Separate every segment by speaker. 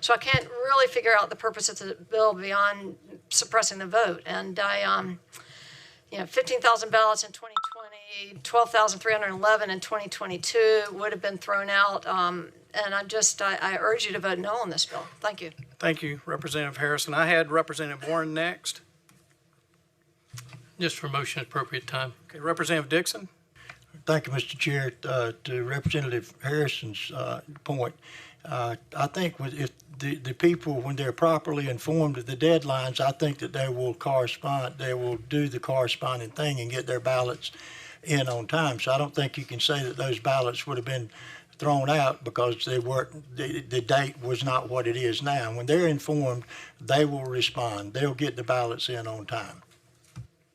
Speaker 1: So I can't really figure out the purpose of the bill beyond suppressing the vote. And 15,000 ballots in 2020, 12,311 in 2022 would have been thrown out. And I urge you to vote no on this bill. Thank you.
Speaker 2: Thank you, Representative Harrison. I had Representative Warren next.
Speaker 3: Just for motion at appropriate time.
Speaker 2: Okay, Representative Dixon.
Speaker 4: Thank you, Mr. Chair. To Representative Harrison's point, I think if the people, when they're properly informed of the deadlines, I think that they will do the corresponding thing and get their ballots in on time. So I don't think you can say that those ballots would have been thrown out because the date was not what it is now. When they're informed, they will respond. They'll get the ballots in on time.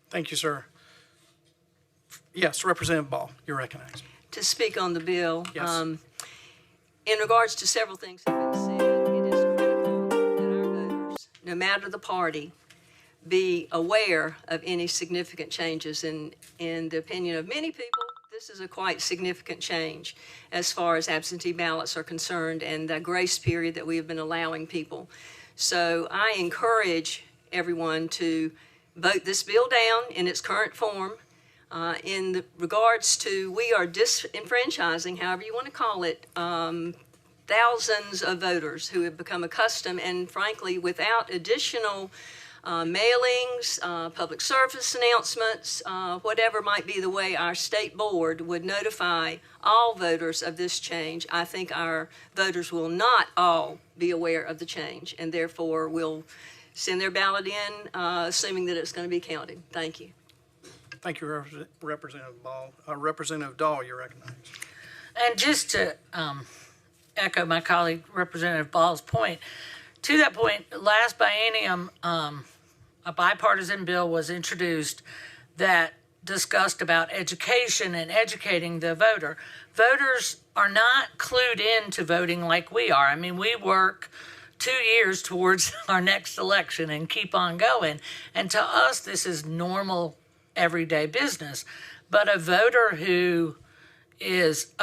Speaker 2: Thank you, sir. Yes, Representative Ball, you're recognized.
Speaker 5: To speak on the bill,
Speaker 2: Yes.
Speaker 5: In regards to several things that have been said, it is critical that our voters, no matter the party, be aware of any significant changes. In the opinion of many people, this is a quite significant change as far as absentee ballots are concerned and the grace period that we have been allowing people. So I encourage everyone to vote this bill down in its current form. In the regards to, we are disenfranchising, however you want to call it, thousands of voters who have become accustomed and frankly without additional mailings, public service announcements, whatever might be the way our state board would notify all voters of this change. I think our voters will not all be aware of the change and therefore will send their ballot in, assuming that it's going to be counted. Thank you.
Speaker 2: Thank you, Representative Ball. Representative Dahl, you're recognized.
Speaker 6: And just to echo my colleague Representative Ball's point, to that point, last biennium, a bipartisan bill was introduced that discussed about education and educating the voter. Voters are not clued into voting like we are. I mean, we work 2 years towards our next election and keep on going. And to us, this is normal, everyday business. But a voter who is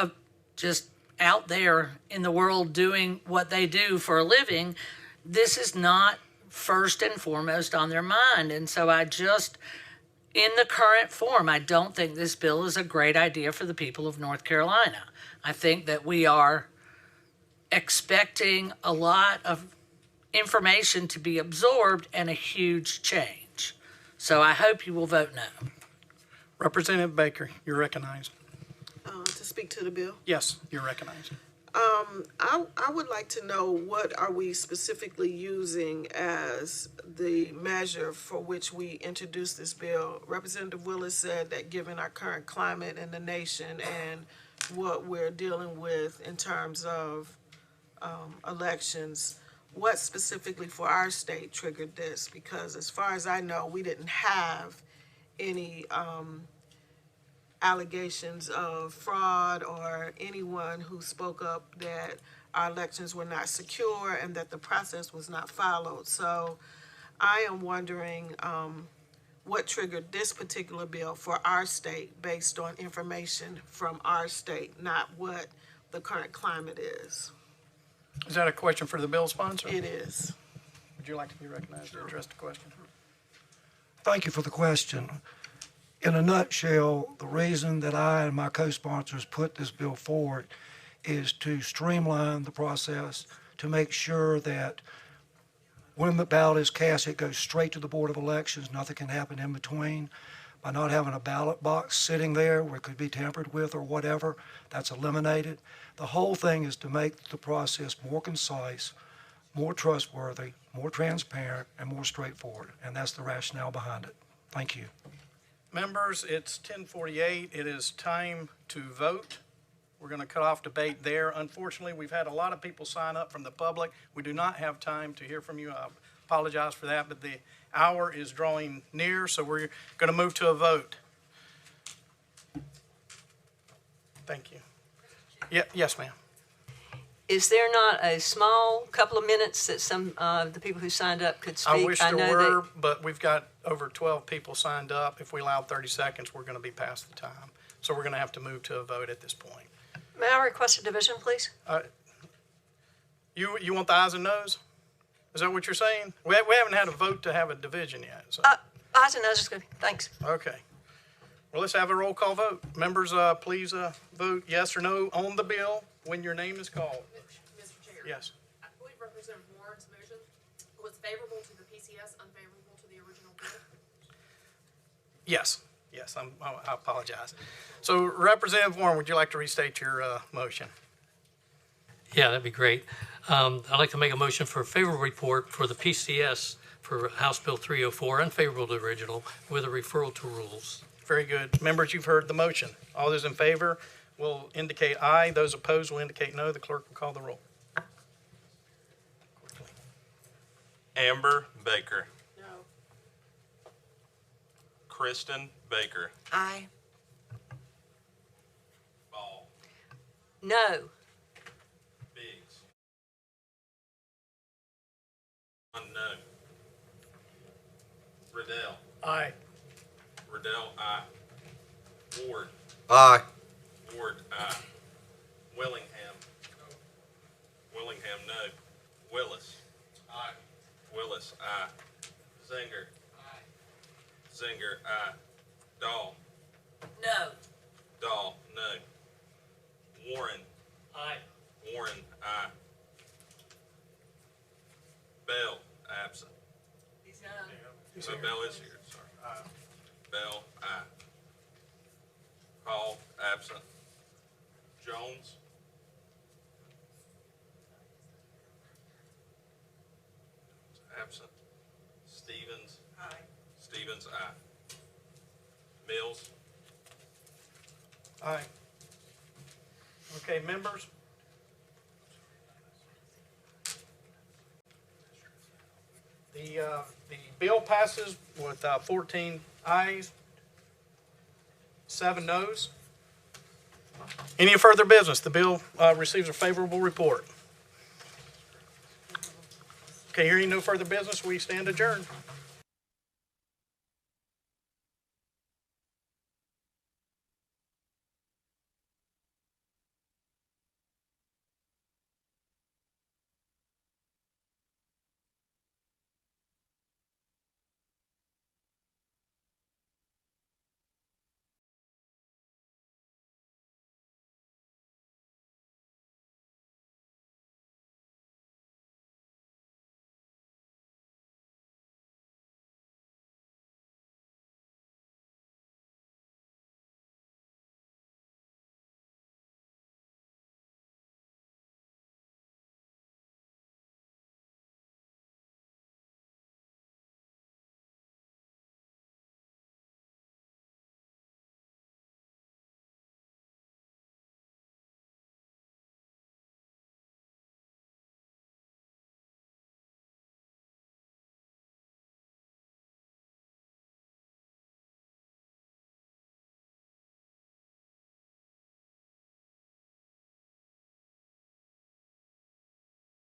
Speaker 6: just out there in the world doing what they do for a living, this is not first and foremost on their mind. And so in the current form, I don't think this bill is a great idea for the people of North Carolina. I think that we are expecting a lot of information to be absorbed and a huge change. So I hope you will vote no.
Speaker 2: Representative Baker, you're recognized.
Speaker 7: To speak to the bill?
Speaker 2: Yes, you're recognized.
Speaker 7: I would like to know what are we specifically using as the measure for which we introduced this bill. Representative Willis said that given our current climate in the nation and what we're dealing with in terms of elections, what specifically for our state triggered this? Because as far as I know, we didn't have any allegations of fraud or anyone who spoke up that our elections were not secure and that the process was not followed. So I am wondering what triggered this particular bill for our state based on information from our state, not what the current climate is.
Speaker 2: Is that a question for the bill sponsor?
Speaker 7: It is.
Speaker 2: Would you like to be recognized to address the question?
Speaker 8: Thank you for the question. In a nutshell, the reason that I and my co-sponsors put this bill forward is to streamline the process, to make sure that when the ballot is cast, it goes straight to the Board of Elections. Nothing can happen in between. By not having a ballot box sitting there where it could be tampered with or whatever, that's eliminated. The whole thing is to make the process more concise, more trustworthy, more transparent, and more straightforward. And that's the rationale behind it. Thank you.
Speaker 2: Members, it's 10:48. It is time to vote. We're going to cut off debate there. Unfortunately, we've had a lot of people sign up from the public. We do not have time to hear from you. I apologize for that, but the hour is drawing near, so we're going to move to a vote. Thank you. Yes, ma'am.
Speaker 5: Is there not a small couple of minutes that some of the people who signed up could speak?
Speaker 2: I wish there were, but we've got over 12 people signed up. If we allow 30 seconds, we're going to be past the time. So we're going to have to move to a vote at this point.
Speaker 1: May I request a division, please?
Speaker 2: You want the ayes and noes? Is that what you're saying? We haven't had a vote to have a division yet, so.
Speaker 1: Ayes and noes is good. Thanks.
Speaker 2: Okay. Well, let's have a roll call vote. Members, please vote yes or no on the bill when your name is called.
Speaker 3: Mr. Chair.
Speaker 2: Yes.
Speaker 3: I believe Representative Warren's motion was favorable to the PCS, unfavorable to the original bill.
Speaker 2: Yes. Yes, I apologize. So Representative Warren, would you like to restate your motion?
Speaker 9: Yeah, that'd be great. I'd like to make a motion for a favorable report for the PCS for House Bill 304, unfavorable to original, with a referral to rules.
Speaker 2: Very good. Members, you've heard the motion. All those in favor will indicate aye. Those opposed will indicate no. The clerk will call the roll.
Speaker 10: Amber Baker.
Speaker 3: No.
Speaker 10: Kristen Baker.
Speaker 1: Aye.
Speaker 10: Ball.
Speaker 5: No.
Speaker 10: Biggs. No. Riddell.
Speaker 2: Aye.
Speaker 10: Riddell, aye. Ward.
Speaker 11: Aye.
Speaker 10: Ward, aye. Willingham. Willingham, no. Willis. Aye. Willis, aye. Zinger. Aye. Zinger, aye. Dahl.
Speaker 6: No.
Speaker 10: Dahl, no. Warren.
Speaker 9: Aye.
Speaker 10: Warren, aye. Bell, absent.
Speaker 6: He's not.
Speaker 10: So Bell is here, sorry. Bell, aye. Hall, absent. Jones. Absent. Stevens. Aye. Stevens, aye. Mills.
Speaker 2: Aye. Okay, members? The bill passes with 14 ayes, 7 noes. Any further business? The bill receives a favorable report. Okay, hearing no further business, we stand adjourned.